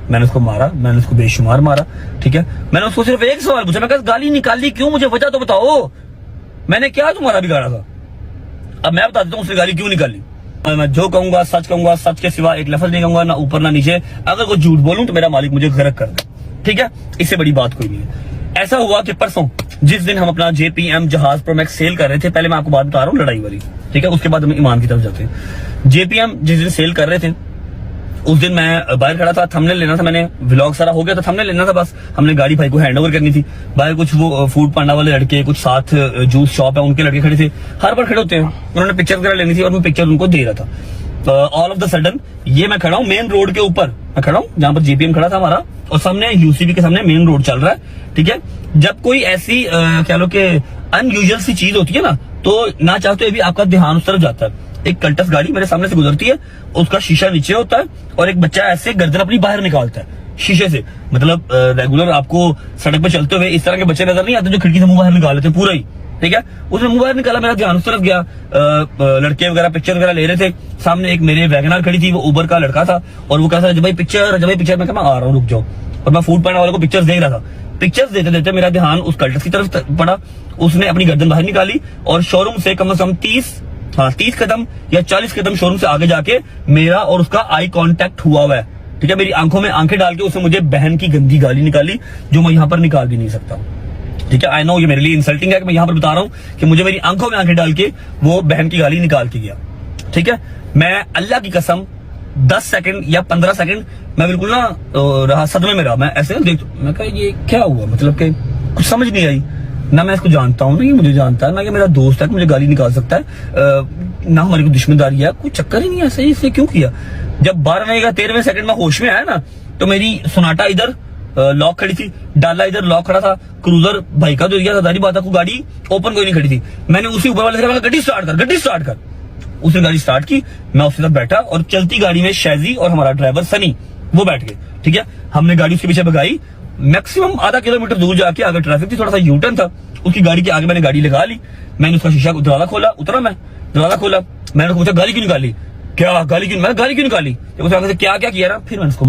मैंने उसको मारा, मैंने उसको बेशुमार मारा, ठीक है। मैंने उसको सिर्फ एक सवाल पूछा, मैं कहा गाली निकाली क्यों, मुझे वजह तो बताओ, मैंने क्या तुम्हारा बिगाड़ा था। अब मैं बता देता हूँ उसने गाली क्यों निकाली। मैं जो कहूंगा सच के सिवा एक लफ्ज नहीं कहूंगा, ना ऊपर ना नीचे। अगर कोई झूठ बोलूं तो मेरा मालिक मुझे गर्क कर दे, ठीक है। इससे बड़ी बात कोई नहीं है। ऐसा हुआ कि परसों जिस दिन हम अपना JPM जहाज प्रो मैक्स सेल कर रहे थे, पहले मैं आपको बात बता रहा हूँ लड़ाई वाली, ठीक है, उसके बाद हम ईमान की तरफ जाते हैं। JPM जिस दिन सेल कर रहे थे उस दिन मैं बाहर खड़ा था, थंबनेल लेना था, मैंने व्लॉग सारा हो गया था, थंबनेल लेना था बस। हमने गाड़ी भाई को हैंड ओवर करनी थी। बाहर कुछ वो फूड पांडा वाले लड़के, कुछ साथ जूस शॉप है उनके लड़के खड़े थे, हर बार खड़े होते हैं, उन्होंने पिक्चर वगैरह लेनी थी और मैं पिक्चर उनको दे रहा था। ऑल ऑफ द सडन ये मैं खड़ा हूँ मेन रोड के ऊपर, मैं खड़ा हूँ जहां पर JPM खड़ा था हमारा, और सामने UCB के सामने मेन रोड चल रहा है, ठीक है। जब कोई ऐसी क्या लो के अनयूजुअल सी चीज होती है ना, तो ना चाहते हुए भी आपका ध्यान उस तरफ जाता है। एक कल्टस गाड़ी मेरे सामने से गुजरती है, उसका शीशा नीचे होता है और एक बच्चा ऐसे गर्दन अपनी बाहर निकालता है शीशे से। मतलब रेगुलर आपको सड़क पे चलते हुए इस तरह के बच्चे नजर नहीं आते जो खिड़की से मुंह बाहर निकाल लेते पूरा ही, ठीक है। उसने मुंह बाहर निकाला, मेरा ध्यान उस तरफ गया। लड़के वगैरह पिक्चर वगैरह ले रहे थे, सामने एक मेरे वैगनार खड़ी थी, वो उबर का लड़का था, और वो कहता भाई पिक्चर, मैं कहा मैं आ रहा हूँ रुक जाओ। और मैं फूड पांडा वाले को पिक्चर्स दे रहा था। पिक्चर्स देते देते मेरा ध्यान उस कल्टस की तरफ पड़ा, उसने अपनी गर्दन बाहर निकाली और शोरूम से कम 30 कदम या 40 कदम शोरूम से आगे जाके मेरा और उसका आई कांटेक्ट हुआ है, ठीक है। मेरी आंखों में आंखें डाल के उसने मुझे बहन की गंदी गाली निकाली, जो मैं यहाँ पर निकाल भी नहीं सकता, ठीक है। आई नो ये मेरे लिए इंसल्टिंग है कि मैं यहाँ पर बता रहा हूँ कि मुझे मेरी आंखों में आंखें डाल के वो बहन की गाली निकाल के गया, ठीक है। मैं अल्लाह की कसम 10 सेकंड या 15 सेकंड मैं बिल्कुल ना रहा सदमे में रहा। मैं ऐसे देख, मैं कहा ये क्या हुआ, मतलब कि कुछ समझ नहीं आई। ना मैं इसको जानता हूँ, ना ये मुझे जानता है, ना ये मेरा दोस्त है कि मुझे गाली निकाल सकता है, ना हमारी कोई दुश्मनदारी है, कोई चक्कर ही नहीं है। ऐसे इससे क्यों किया। जब 12वें या 13वें सेकंड में होश में आया ना, तो मेरी सोनाटा इधर लॉक खड़ी थी, डाला इधर लॉक खड़ा था, क्रूजर भाई का जो एरिया था दारी बात को गाड़ी ओपन कोई नहीं खड़ी थी। मैंने उसी ऊपर वाले से कहा गड्डी स्टार्ट कर। उसने गाड़ी स्टार्ट की, मैं उसके साथ बैठा और चलती गाड़ी में शैजी और हमारा ड्राइवर सनी वो बैठ गए, ठीक है। हमने गाड़ी उसके पीछे भगाई, मैक्सिमम आधा किलोमीटर दूर जाके, अगर ट्रैफिक थी, थोड़ा सा यूटर्न था, उसकी गाड़ी के आगे मैंने गाड़ी लगा ली। मैंने उसका शीशा दरवाजा खोला, उतरा, मैं दरवाजा खोला, मैंने उसको पूछा गाली क्यों निकाली, क्या गाली क्यों निकाली, क्या किया ना। फिर मैंने उसको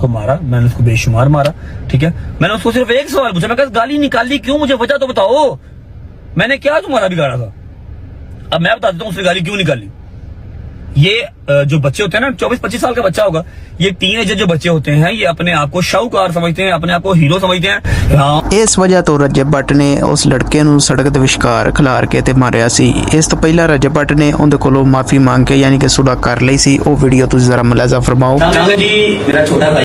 मारा, मैंने उसको बेशुमार मारा, ठीक है। मैंने उसको सिर्फ एक सवाल पूछा, मैं कहा गाली निकाली क्यों, मुझे वजह तो बताओ, मैंने क्या तुम्हारा बिगाड़ा था। अब मैं बता देता हूँ उसने गाली क्यों निकाली। ये जो बच्चे होते हैं ना, 24-25 साल का बच्चा होगा, ये टीनेजर जो बच्चे होते हैं, ये अपने आप को शाहूकार समझते हैं, अपने आप को हीरो समझते हैं। हाँ, इस वजह तो रजब भट्ट ने उस लड़के ਨੂੰ ਸੜਕ ਦੇ ਵਿਚਕਾਰ ਖਿਲਾਰ ਕੇ ਤੇ ਮਾਰਿਆ ਸੀ। ਇਸ ਤੋਂ ਪਹਿਲਾਂ ਰਜਬ ਭੱਟ ਨੇ ਉਹਦੇ ਕੋਲੋਂ ਮਾਫੀ ਮੰਗ ਕੇ ਯਾਨੀ ਕਿ ਸੁਲਹ ਕਰ ਲਈ ਸੀ। ਉਹ ਵੀਡੀਓ ਤੁਸੀਂ ਜ਼ਰਾ ਮੁਲਾਜ਼ਾ ਫਰਮਾਓ। जी मेरा छोटा भाई